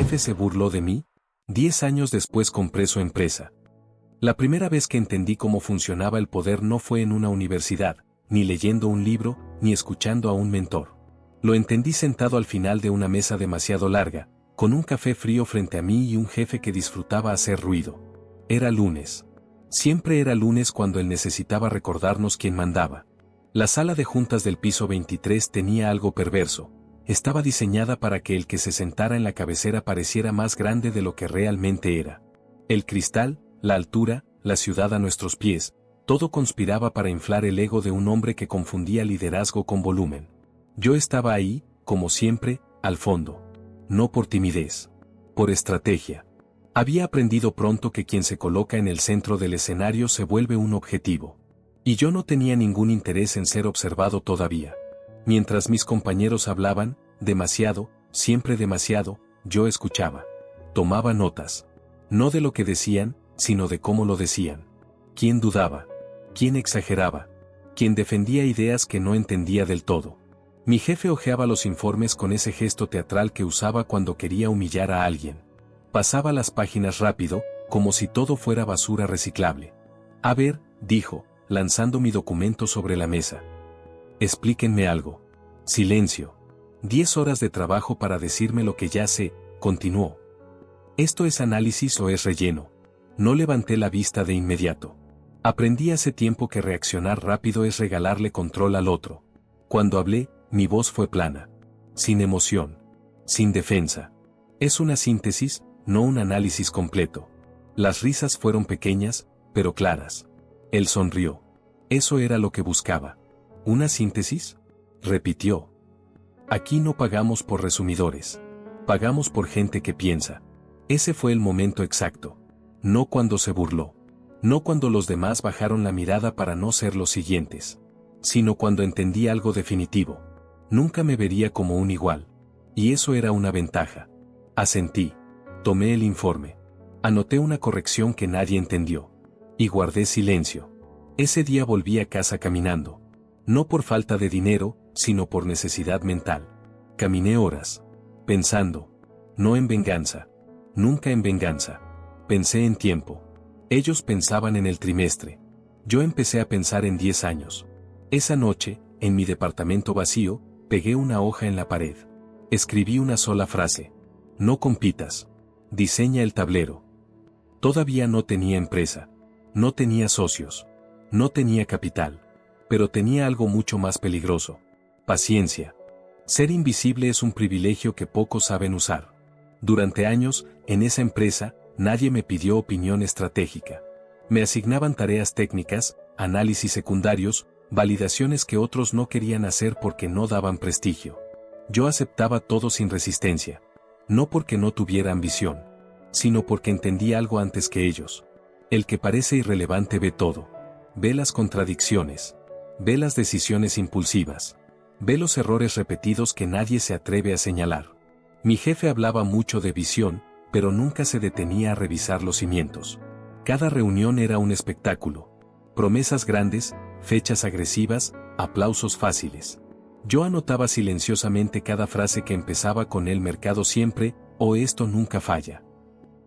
jefe se burló de mí. 10 años después compré su empresa. La primera vez que entendí cómo funcionaba el poder no fue en una universidad, ni leyendo un libro, ni escuchando a un mentor. Lo entendí sentado al final de una mesa demasiado larga, con un café frío frente a mí y un jefe que disfrutaba hacer ruido. Era lunes. Siempre era lunes cuando él necesitaba recordarnos quién mandaba. La sala de juntas del piso 23 tenía algo perverso. Estaba diseñada para que el que se sentara en la cabecera pareciera más grande de lo que realmente era. El cristal, la altura, la ciudad a nuestros pies, todo conspiraba para inflar el ego de un hombre que confundía liderazgo con volumen. Yo estaba ahí, como siempre, al fondo. No por timidez. Por estrategia. Había aprendido pronto que quien se coloca en el centro del escenario se vuelve un objetivo. Y yo no tenía ningún interés en ser observado todavía. Mientras mis compañeros hablaban, demasiado, siempre demasiado, yo escuchaba. Tomaba notas. No de lo que decían, sino de cómo lo decían. ¿Quién dudaba? ¿Quién exageraba? ¿Quién defendía ideas que no entendía del todo? Mi jefe hojeaba los informes con ese gesto teatral que usaba cuando quería humillar a alguien. Pasaba las páginas rápido, como si todo fuera basura reciclable. A ver, dijo, lanzando mi documento sobre la mesa. Explíquenme algo. Silencio. 10 horas de trabajo para decirme lo que ya sé, continuó. ¿Esto es análisis o es relleno? No levanté la vista de inmediato. Aprendí hace tiempo que reaccionar rápido es regalarle control al otro. Cuando hablé, mi voz fue plana. Sin emoción. Sin defensa. Es una síntesis, no un análisis completo. Las risas fueron pequeñas, pero claras. Él sonrió. Eso era lo que buscaba. ¿Una síntesis? Repitió. Aquí no pagamos por resumidores. Pagamos por gente que piensa. Ese fue el momento exacto. No cuando se burló. No cuando los demás bajaron la mirada para no ser los siguientes. Sino cuando entendí algo definitivo. Nunca me vería como un igual. Y eso era una ventaja. Asentí. Tomé el informe. Anoté una corrección que nadie entendió. Y guardé silencio. Ese día volví a casa caminando. No por falta de dinero, sino por necesidad mental. Caminé horas. Pensando. No en venganza. Nunca en venganza. Pensé en tiempo. Ellos pensaban en el trimestre. Yo empecé a pensar en 10 años. Esa noche, en mi departamento vacío, pegué una hoja en la pared. Escribí una sola frase. No compitas. Diseña el tablero. Todavía no tenía empresa. No tenía socios. No tenía capital. Pero tenía algo mucho más peligroso. Paciencia. Ser invisible es un privilegio que pocos saben usar. Durante años, en esa empresa, nadie me pidió opinión estratégica. Me asignaban tareas técnicas, análisis secundarios, validaciones que otros no querían hacer porque no daban prestigio. Yo aceptaba todo sin resistencia. No porque no tuviera ambición, sino porque entendí algo antes que ellos. El que parece irrelevante ve todo. Ve las contradicciones. Ve las decisiones impulsivas. Ve los errores repetidos que nadie se atreve a señalar. Mi jefe hablaba mucho de visión, pero nunca se detenía a revisar los cimientos. Cada reunión era un espectáculo. Promesas grandes, fechas agresivas, aplausos fáciles. Yo anotaba silenciosamente cada frase que empezaba con "el mercado siempre" o "esto nunca falla".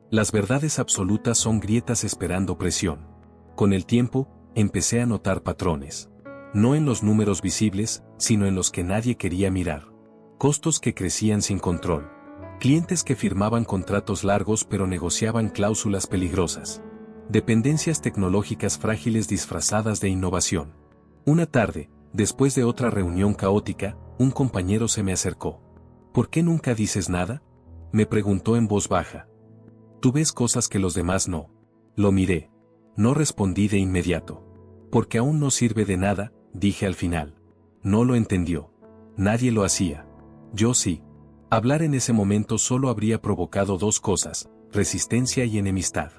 Las verdades absolutas son grietas esperando presión. Con el tiempo, empecé a notar patrones. No en los números visibles, sino en los que nadie quería mirar. Costos que crecían sin control. Clientes que firmaban contratos largos pero negociaban cláusulas peligrosas. Dependencias tecnológicas frágiles disfrazadas de innovación. Una tarde, después de otra reunión caótica, un compañero se me acercó. ¿Por qué nunca dices nada?, me preguntó en voz baja. Tú ves cosas que los demás no. Lo miré. No respondí de inmediato. Porque aún no sirve de nada, dije al final. No lo entendió. Nadie lo hacía. Yo sí. Hablar en ese momento solo habría provocado dos cosas, resistencia y enemistad.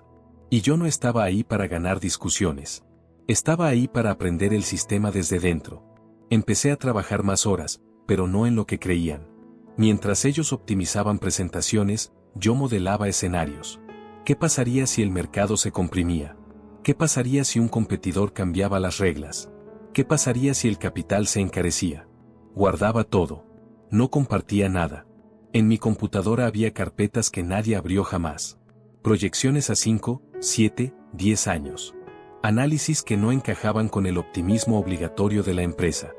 Y yo no estaba ahí para ganar discusiones. Estaba ahí para aprender el sistema desde dentro. Empecé a trabajar más horas, pero no en lo que creían. Mientras ellos optimizaban presentaciones, yo modelaba escenarios. ¿Qué pasaría si el mercado se comprimía? ¿Qué pasaría si un competidor cambiaba las reglas? ¿Qué pasaría si el capital se encarecía? Guardaba todo. No compartía nada. En mi computadora había carpetas que nadie abrió jamás. Proyecciones a 5, 7, 10 años. Análisis que no encajaban con el optimismo obligatorio de la empresa.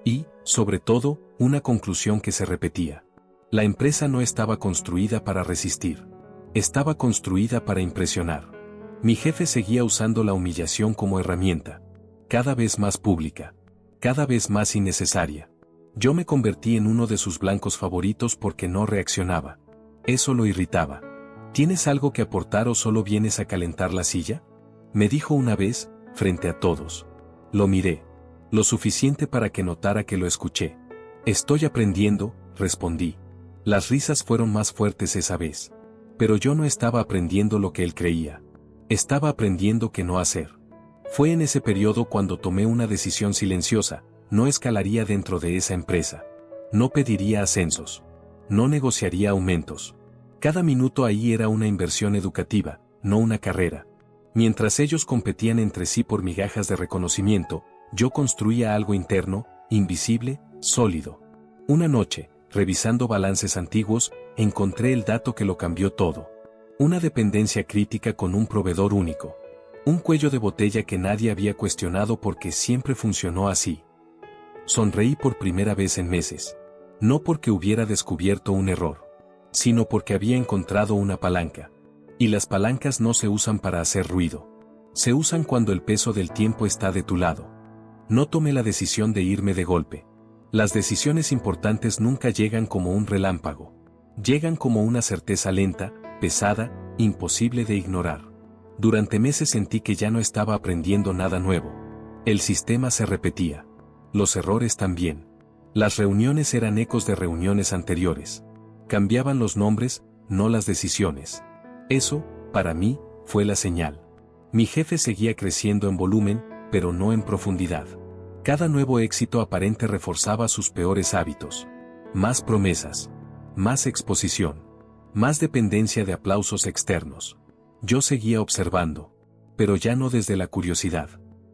Y, sobre todo, una conclusión que se repetía. La empresa no estaba construida para resistir. Estaba construida para impresionar. Mi jefe seguía usando la humillación como herramienta. Cada vez más pública. Cada vez más innecesaria. Yo me convertí en uno de sus blancos favoritos porque no reaccionaba. Eso lo irritaba. ¿Tienes algo que aportar o solo vienes a calentar la silla? Me dijo una vez, frente a todos. Lo miré. Lo suficiente para que notara que lo escuché. Estoy aprendiendo, respondí. Las risas fueron más fuertes esa vez. Pero yo no estaba aprendiendo lo que él creía. Estaba aprendiendo qué no hacer. Fue en ese periodo cuando tomé una decisión silenciosa. No escalaría dentro de esa empresa. No pediría ascensos. No negociaría aumentos. Cada minuto ahí era una inversión educativa, no una carrera. Mientras ellos competían entre sí por migajas de reconocimiento, yo construía algo interno, invisible, sólido. Una noche, revisando balances antiguos, encontré el dato que lo cambió todo. Una dependencia crítica con un proveedor único. Un cuello de botella que nadie había cuestionado porque siempre funcionó así. Sonreí por primera vez en meses. No porque hubiera descubierto un error, sino porque había encontrado una palanca. Y las palancas no se usan para hacer ruido. Se usan cuando el peso del tiempo está de tu lado. No tomé la decisión de irme de golpe. Las decisiones importantes nunca llegan como un relámpago. Llegan como una certeza lenta, pesada, imposible de ignorar. Durante meses sentí que ya no estaba aprendiendo nada nuevo. El sistema se repetía. Los errores también. Las reuniones eran ecos de reuniones anteriores. Cambiaban los nombres, no las decisiones. Eso, para mí, fue la señal. Mi jefe seguía creciendo en volumen, pero no en profundidad. Cada nuevo éxito aparente reforzaba sus peores hábitos. Más promesas. Más exposición. Más dependencia de aplausos externos. Yo seguía observando. Pero ya no desde la curiosidad,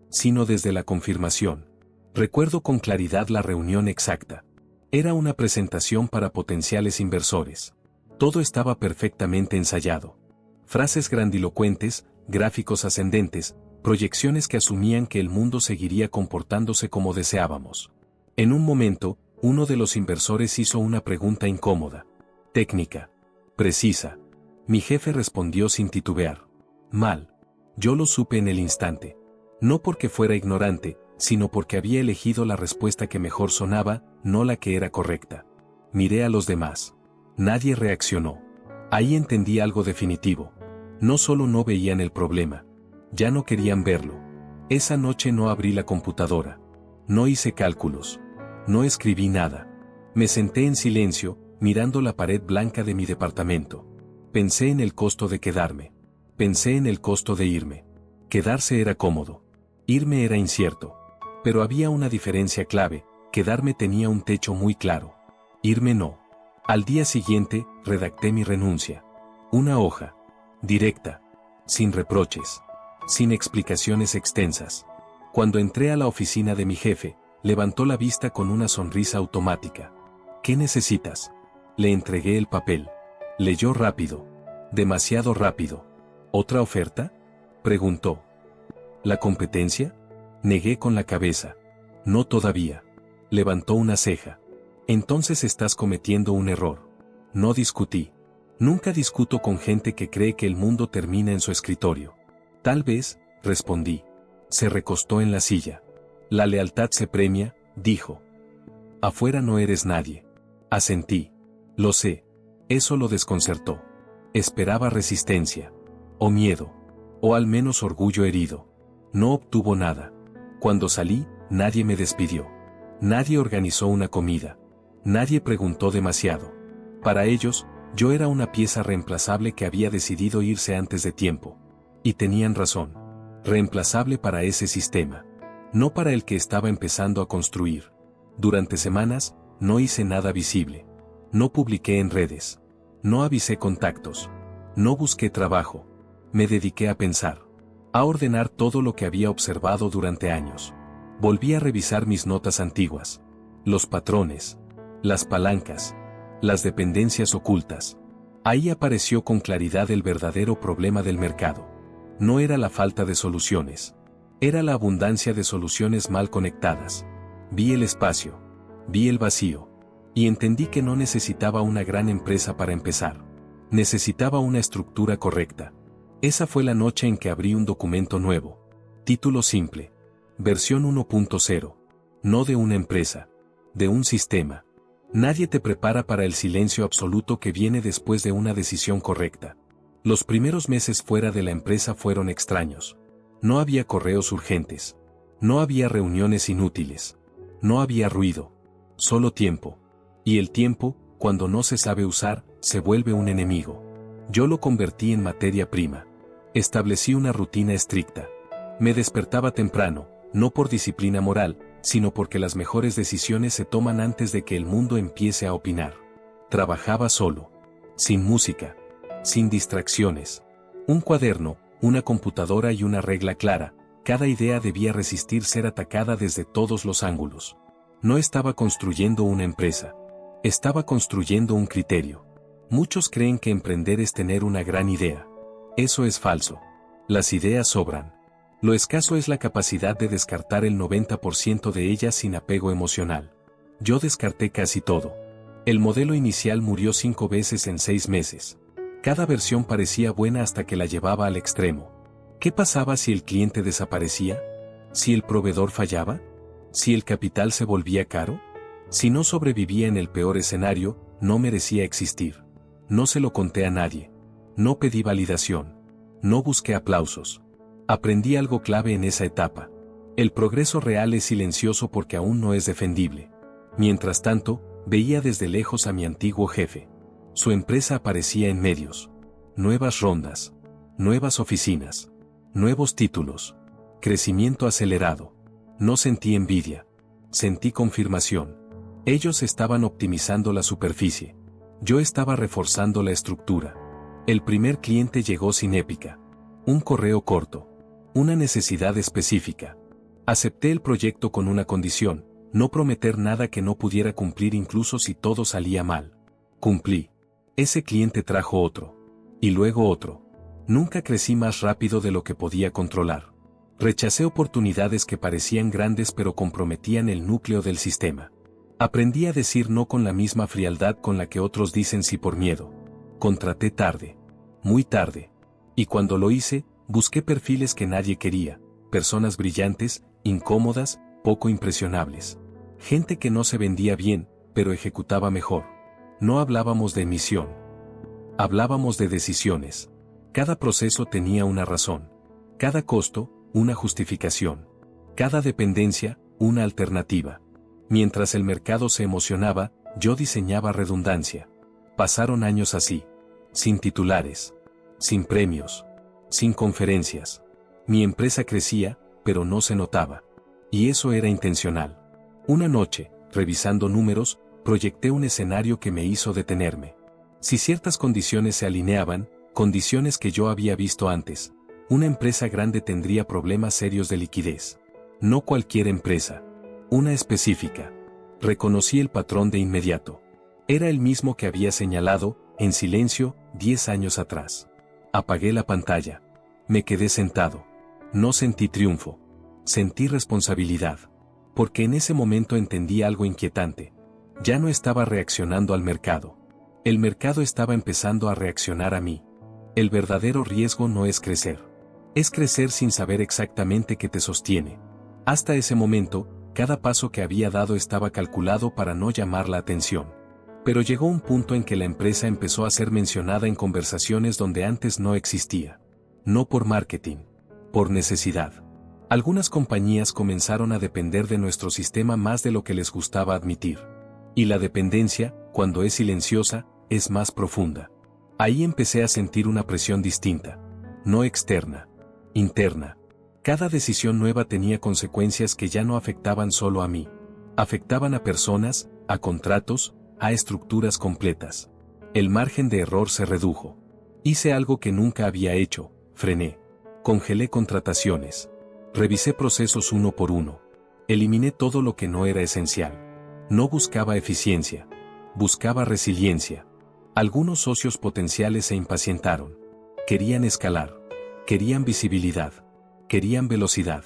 sino desde la confirmación. Recuerdo con claridad la reunión exacta. Era una presentación para potenciales inversores. Todo estaba perfectamente ensayado. Frases grandilocuentes, gráficos ascendentes, proyecciones que asumían que el mundo seguiría comportándose como deseábamos. En un momento, uno de los inversores hizo una pregunta incómoda. Técnica. Precisa. Mi jefe respondió sin titubear. Mal. Yo lo supe en el instante. No porque fuera ignorante, sino porque había elegido la respuesta que mejor sonaba, no la que era correcta. Miré a los demás. Nadie reaccionó. Ahí entendí algo definitivo. No solo no veían el problema. Ya no querían verlo. Esa noche no abrí la computadora. No hice cálculos. No escribí nada. Me senté en silencio, mirando la pared blanca de mi departamento. Pensé en el costo de quedarme. Pensé en el costo de irme. Quedarse era cómodo. Irme era incierto. Pero había una diferencia clave, quedarme tenía un techo muy claro. Irme no. Al día siguiente, redacté mi renuncia. Una hoja. Directa. Sin reproches. Sin explicaciones extensas. Cuando entré a la oficina de mi jefe, levantó la vista con una sonrisa automática. ¿Qué necesitas? Le entregué el papel. Leyó rápido. Demasiado rápido. ¿Otra oferta? Preguntó. ¿La competencia? Negué con la cabeza. No todavía. Levantó una ceja. Entonces estás cometiendo un error. No discutí. Nunca discuto con gente que cree que el mundo termina en su escritorio. Tal vez, respondí. Se recostó en la silla. La lealtad se premia, dijo. Afuera no eres nadie. Asentí. Lo sé. Eso lo desconcertó. Esperaba resistencia. O miedo. O al menos orgullo herido. No obtuvo nada. Cuando salí, nadie me despidió. Nadie organizó una comida. Nadie preguntó demasiado. Para ellos, yo era una pieza reemplazable que había decidido irse antes de tiempo. Y tenían razón. Reemplazable para ese sistema. No para el que estaba empezando a construir. Durante semanas, no hice nada visible. No publiqué en redes. No avisé contactos. No busqué trabajo. Me dediqué a pensar. A ordenar todo lo que había observado durante años. Volví a revisar mis notas antiguas. Los patrones. Las palancas. Las dependencias ocultas. Ahí apareció con claridad el verdadero problema del mercado. No era la falta de soluciones. Era la abundancia de soluciones mal conectadas. Vi el espacio. Vi el vacío. Y entendí que no necesitaba una gran empresa para empezar. Necesitaba una estructura correcta. Esa fue la noche en que abrí un documento nuevo. Título simple. Versión 1.0. No de una empresa. De un sistema. Nadie te prepara para el silencio absoluto que viene después de una decisión correcta. Los primeros meses fuera de la empresa fueron extraños. No había correos urgentes. No había reuniones inútiles. No había ruido. Solo tiempo. Y el tiempo, cuando no se sabe usar, se vuelve un enemigo. Yo lo convertí en materia prima. Establecí una rutina estricta. Me despertaba temprano, no por disciplina moral, sino porque las mejores decisiones se toman antes de que el mundo empiece a opinar. Trabajaba solo. Sin música. Sin distracciones. Un cuaderno, una computadora y una regla clara. Cada idea debía resistir ser atacada desde todos los ángulos. No estaba construyendo una empresa. Estaba construyendo un criterio. Muchos creen que emprender es tener una gran idea. Eso es falso. Las ideas sobran. Lo escaso es la capacidad de descartar el 90% de ellas sin apego emocional. Yo descarté casi todo. El modelo inicial murió 5 veces en 6 meses. Cada versión parecía buena hasta que la llevaba al extremo. ¿Qué pasaba si el cliente desaparecía? ¿Si el proveedor fallaba? ¿Si el capital se volvía caro? Si no sobrevivía en el peor escenario, no merecía existir. No se lo conté a nadie. No pedí validación. No busqué aplausos. Aprendí algo clave en esa etapa. El progreso real es silencioso porque aún no es defendible. Mientras tanto, veía desde lejos a mi antiguo jefe. Su empresa aparecía en medios. Nuevas rondas. Nuevas oficinas. Nuevos títulos. Crecimiento acelerado. No sentí envidia. Sentí confirmación. Ellos estaban optimizando la superficie. Yo estaba reforzando la estructura. El primer cliente llegó sin épica. Un correo corto. Una necesidad específica. Acepté el proyecto con una condición, no prometer nada que no pudiera cumplir incluso si todo salía mal. Cumplí. Ese cliente trajo otro. Y luego otro. Nunca crecí más rápido de lo que podía controlar. Rechacé oportunidades que parecían grandes pero comprometían el núcleo del sistema. Aprendí a decir no con la misma frialdad con la que otros dicen sí por miedo. Contraté tarde. Muy tarde. Y cuando lo hice, busqué perfiles que nadie quería, personas brillantes, incómodas, poco impresionables. Gente que no se vendía bien, pero ejecutaba mejor. No hablábamos de misión. Hablábamos de decisiones. Cada proceso tenía una razón. Cada costo, una justificación. Cada dependencia, una alternativa. Mientras el mercado se emocionaba, yo diseñaba redundancia. Pasaron años así. Sin titulares. Sin premios. Sin conferencias. Mi empresa crecía, pero no se notaba. Y eso era intencional. Una noche, revisando números, proyecté un escenario que me hizo detenerme. Si ciertas condiciones se alineaban, condiciones que yo había visto antes, una empresa grande tendría problemas serios de liquidez. No cualquier empresa. Una específica. Reconocí el patrón de inmediato. Era el mismo que había señalado, en silencio, 10 años atrás. Apagué la pantalla. Me quedé sentado. No sentí triunfo. Sentí responsabilidad. Porque en ese momento entendí algo inquietante. Ya no estaba reaccionando al mercado. El mercado estaba empezando a reaccionar a mí. El verdadero riesgo no es crecer. Es crecer sin saber exactamente qué te sostiene. Hasta ese momento, cada paso que había dado estaba calculado para no llamar la atención. Pero llegó un punto en que la empresa empezó a ser mencionada en conversaciones donde antes no existía. No por marketing. Por necesidad. Algunas compañías comenzaron a depender de nuestro sistema más de lo que les gustaba admitir. Y la dependencia, cuando es silenciosa, es más profunda. Ahí empecé a sentir una presión distinta. No externa. Interna. Cada decisión nueva tenía consecuencias que ya no afectaban solo a mí. Afectaban a personas, a contratos, a estructuras completas. El margen de error se redujo. Hice algo que nunca había hecho, frené. Congelé contrataciones. Revisé procesos uno por uno. Eliminé todo lo que no era esencial. No buscaba eficiencia. Buscaba resiliencia. Algunos socios potenciales se impacientaron. Querían escalar. Querían visibilidad. Querían velocidad.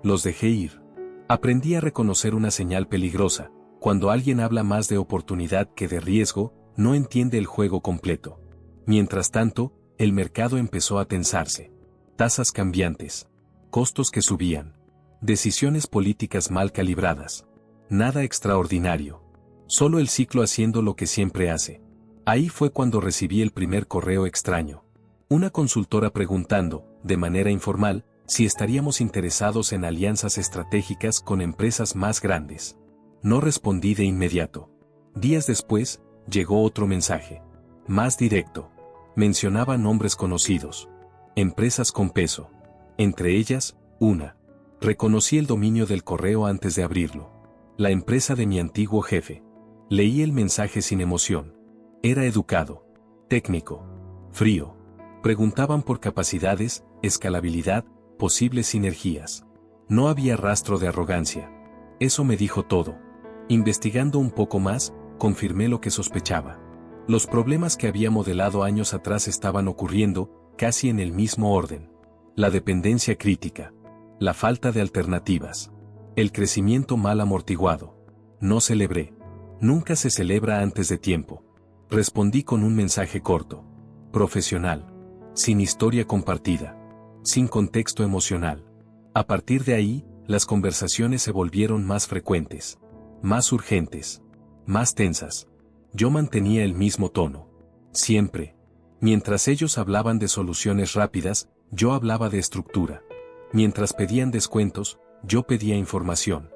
Los dejé ir. Aprendí a reconocer una señal peligrosa. Cuando alguien habla más de oportunidad que de riesgo, no entiende el juego completo. Mientras tanto, el mercado empezó a tensarse. Tasas cambiantes. Costos que subían. Decisiones políticas mal calibradas. Nada extraordinario. Solo el ciclo haciendo lo que siempre hace. Ahí fue cuando recibí el primer correo extraño. Una consultora preguntando, de manera informal, si estaríamos interesados en alianzas estratégicas con empresas más grandes. No respondí de inmediato. Días después, llegó otro mensaje. Más directo. Mencionaba nombres conocidos. Empresas con peso. Entre ellas, una. Reconocí el dominio del correo antes de abrirlo. La empresa de mi antiguo jefe. Leí el mensaje sin emoción. Era educado. Técnico. Frío. Preguntaban por capacidades, escalabilidad, posibles sinergias. No había rastro de arrogancia. Eso me dijo todo. Investigando un poco más, confirmé lo que sospechaba. Los problemas que había modelado años atrás estaban ocurriendo, casi en el mismo orden. La dependencia crítica. La falta de alternativas. El crecimiento mal amortiguado. No celebré. Nunca se celebra antes de tiempo. Respondí con un mensaje corto. Profesional. Sin historia compartida. Sin contexto emocional. A partir de ahí, las conversaciones se volvieron más frecuentes. Más urgentes. Más tensas. Yo mantenía el mismo tono. Siempre. Mientras ellos hablaban de soluciones rápidas, yo hablaba de estructura. Mientras pedían descuentos, yo pedía información.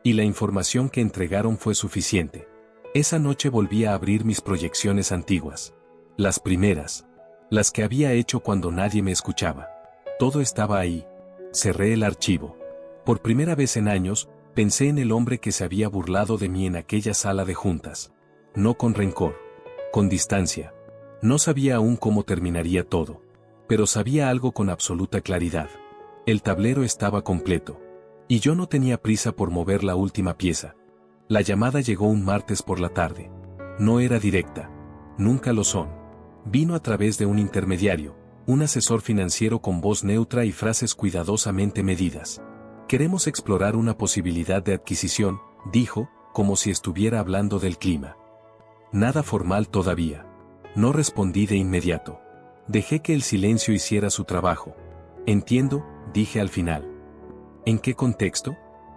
Y la información que entregaron fue suficiente. Esa noche volví a abrir mis proyecciones antiguas. Las primeras. Las que había hecho cuando nadie me escuchaba. Todo estaba ahí. Cerré el archivo. Por primera vez en años, pensé en el hombre que se había burlado de mí en aquella sala de juntas. No con rencor. Con distancia. No sabía aún cómo terminaría todo. Pero sabía algo con absoluta claridad. El tablero estaba completo. Y yo no tenía prisa por mover la última pieza. La llamada llegó un martes por la tarde. No era directa. Nunca lo son. Vino a través de un intermediario, un asesor financiero con voz neutra y frases cuidadosamente medidas. Queremos explorar una posibilidad de adquisición, dijo, como si estuviera hablando del clima. Nada formal todavía. No respondí de inmediato. Dejé que el silencio hiciera su trabajo. Entiendo, dije al final. ¿En qué contexto?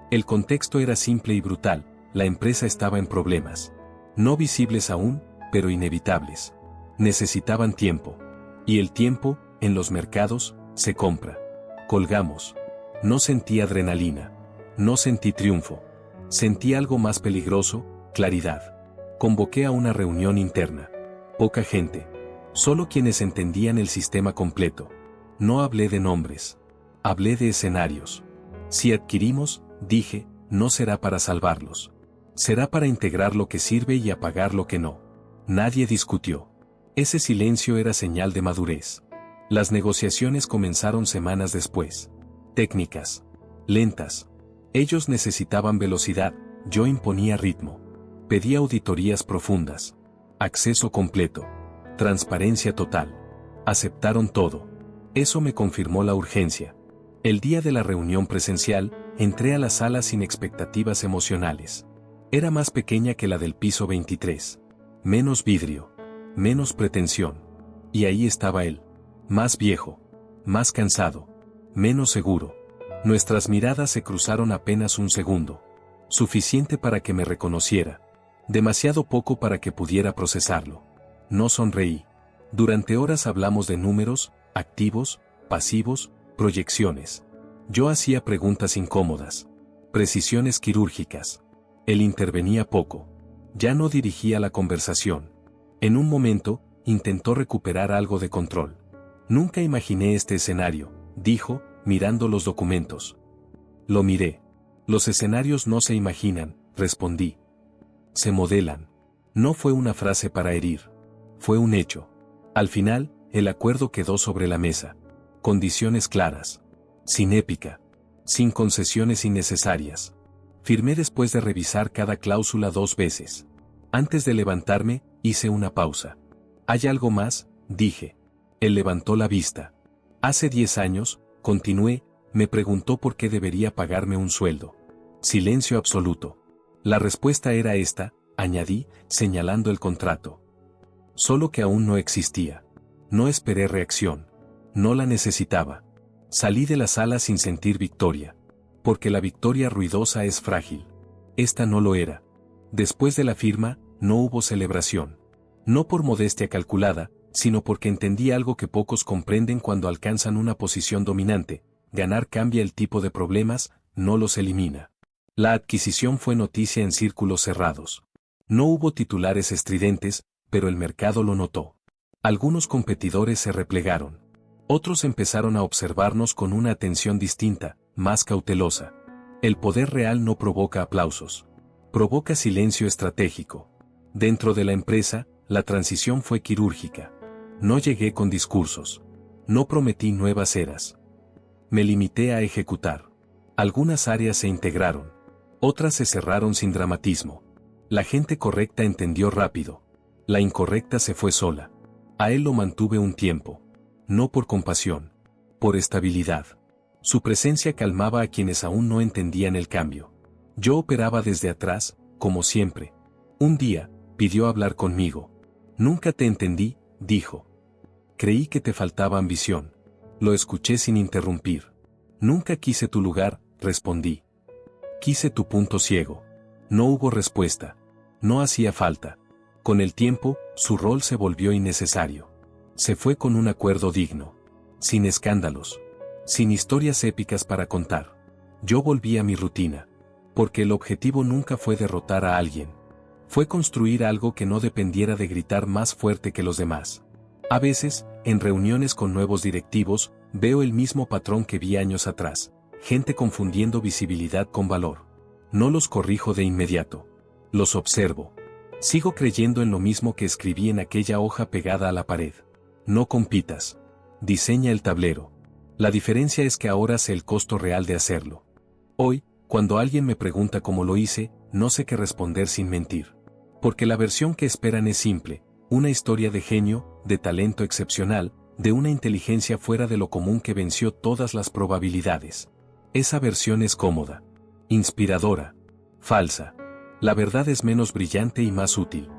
El contexto era simple y brutal, la empresa estaba en problemas. No visibles aún, pero inevitables. Necesitaban tiempo. Y el tiempo, en los mercados, se compra. Colgamos. No sentí adrenalina. No sentí triunfo. Sentí algo más peligroso, claridad. Convoqué a una reunión interna. Poca gente. Solo quienes entendían el sistema completo. No hablé de nombres. Hablé de escenarios. Si adquirimos, dije, no será para salvarlos. Será para integrar lo que sirve y apagar lo que no. Nadie discutió. Ese silencio era señal de madurez. Las negociaciones comenzaron semanas después. Técnicas. Lentas. Ellos necesitaban velocidad, yo imponía ritmo. Pedí auditorías profundas. Acceso completo. Transparencia total. Aceptaron todo. Eso me confirmó la urgencia. El día de la reunión presencial, entré a la sala sin expectativas emocionales. Era más pequeña que la del piso 23. Menos vidrio. Menos pretensión. Y ahí estaba él. Más viejo. Más cansado. Menos seguro. Nuestras miradas se cruzaron apenas un segundo. Suficiente para que me reconociera. Demasiado poco para que pudiera procesarlo. No sonreí. Durante horas hablamos de números, activos, pasivos, proyecciones. Yo hacía preguntas incómodas. Precisiones quirúrgicas. Él intervenía poco. Ya no dirigía la conversación. En un momento, intentó recuperar algo de control. Nunca imaginé este escenario, dijo, mirando los documentos. Lo miré. Los escenarios no se imaginan, respondí. Se modelan. No fue una frase para herir. Fue un hecho. Al final, el acuerdo quedó sobre la mesa. Condiciones claras. Sin épica. Sin concesiones innecesarias. Firmé después de revisar cada cláusula 2 veces. Antes de levantarme, hice una pausa. ¿Hay algo más?, dije. Él levantó la vista. Hace 10 años, continué, me preguntó por qué debería pagarme un sueldo. Silencio absoluto. La respuesta era esta, añadí, señalando el contrato. Solo que aún no existía. No esperé reacción. No la necesitaba. Salí de la sala sin sentir victoria. Porque la victoria ruidosa es frágil. Esta no lo era. Después de la firma, no hubo celebración. No por modestia calculada, sino porque entendí algo que pocos comprenden cuando alcanzan una posición dominante: ganar cambia el tipo de problemas, no los elimina. La adquisición fue noticia en círculos cerrados. No hubo titulares estridentes, pero el mercado lo notó. Algunos competidores se replegaron. Otros empezaron a observarnos con una atención distinta, más cautelosa. El poder real no provoca aplausos. Provoca silencio estratégico. Dentro de la empresa, la transición fue quirúrgica. No llegué con discursos. No prometí nuevas eras. Me limité a ejecutar. Algunas áreas se integraron. Otras se cerraron sin dramatismo. La gente correcta entendió rápido. La incorrecta se fue sola. A él lo mantuve un tiempo. No por compasión. Por estabilidad. Su presencia calmaba a quienes aún no entendían el cambio. Yo operaba desde atrás, como siempre. Un día, pidió hablar conmigo. Nunca te entendí, dijo. Creí que te faltaba ambición. Lo escuché sin interrumpir. Nunca quise tu lugar, respondí. Quise tu punto ciego. No hubo respuesta. No hacía falta. Con el tiempo, su rol se volvió innecesario. Se fue con un acuerdo digno. Sin escándalos. Sin historias épicas para contar. Yo volví a mi rutina. Porque el objetivo nunca fue derrotar a alguien. Fue construir algo que no dependiera de gritar más fuerte que los demás. A veces, en reuniones con nuevos directivos, veo el mismo patrón que vi años atrás. Gente confundiendo visibilidad con valor. No los corrijo de inmediato. Los observo. Sigo creyendo en lo mismo que escribí en aquella hoja pegada a la pared. No compitas. Diseña el tablero. La diferencia es que ahora sé el costo real de hacerlo. Hoy, cuando alguien me pregunta cómo lo hice, no sé qué responder sin mentir. Porque la versión que esperan es simple: una historia de genio, de talento excepcional, de una inteligencia fuera de lo común que venció todas las probabilidades. Esa versión es cómoda, inspiradora, falsa. La verdad es menos brillante y más útil.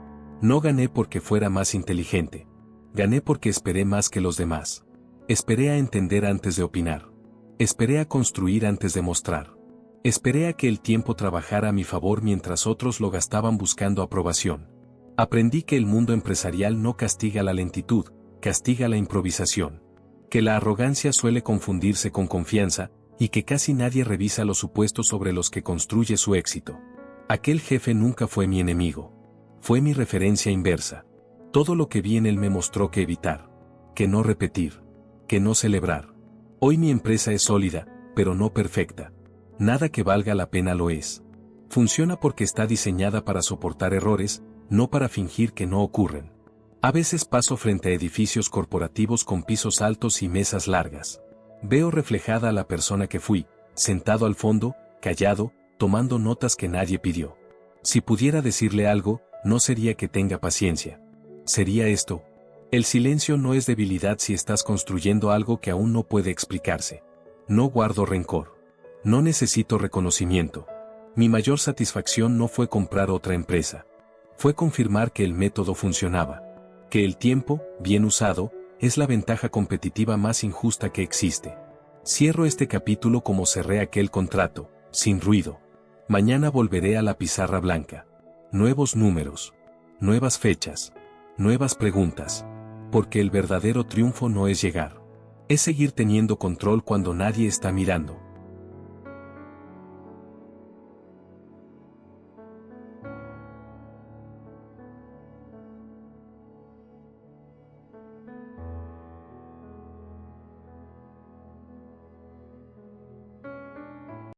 No gané porque fuera más inteligente. Gané porque esperé más que los demás. Esperé a entender antes de opinar. Esperé a construir antes de mostrar. Esperé a que el tiempo trabajara a mi favor mientras otros lo gastaban buscando aprobación. Aprendí que el mundo empresarial no castiga la lentitud, castiga la improvisación. Que la arrogancia suele confundirse con confianza, y que casi nadie revisa los supuestos sobre los que construye su éxito. Aquel jefe nunca fue mi enemigo. Fue mi referencia inversa. Todo lo que vi en él me mostró que evitar, que no repetir, que no celebrar. Hoy mi empresa es sólida, pero no perfecta. Nada que valga la pena lo es. Funciona porque está diseñada para soportar errores, no para fingir que no ocurren. A veces paso frente a edificios corporativos con pisos altos y mesas largas. Veo reflejada a la persona que fui, sentado al fondo, callado, tomando notas que nadie pidió. Si pudiera decirle algo, no sería que tenga paciencia. Sería esto: el silencio no es debilidad si estás construyendo algo que aún no puede explicarse. No guardo rencor. No necesito reconocimiento. Mi mayor satisfacción no fue comprar otra empresa. Fue confirmar que el método funcionaba. Que el tiempo, bien usado, es la ventaja competitiva más injusta que existe. Cierro este capítulo como cerré aquel contrato, sin ruido. Mañana volveré a la pizarra blanca. Nuevos números. Nuevas fechas. Nuevas preguntas. Porque el verdadero triunfo no es llegar. Es seguir teniendo control cuando nadie está mirando.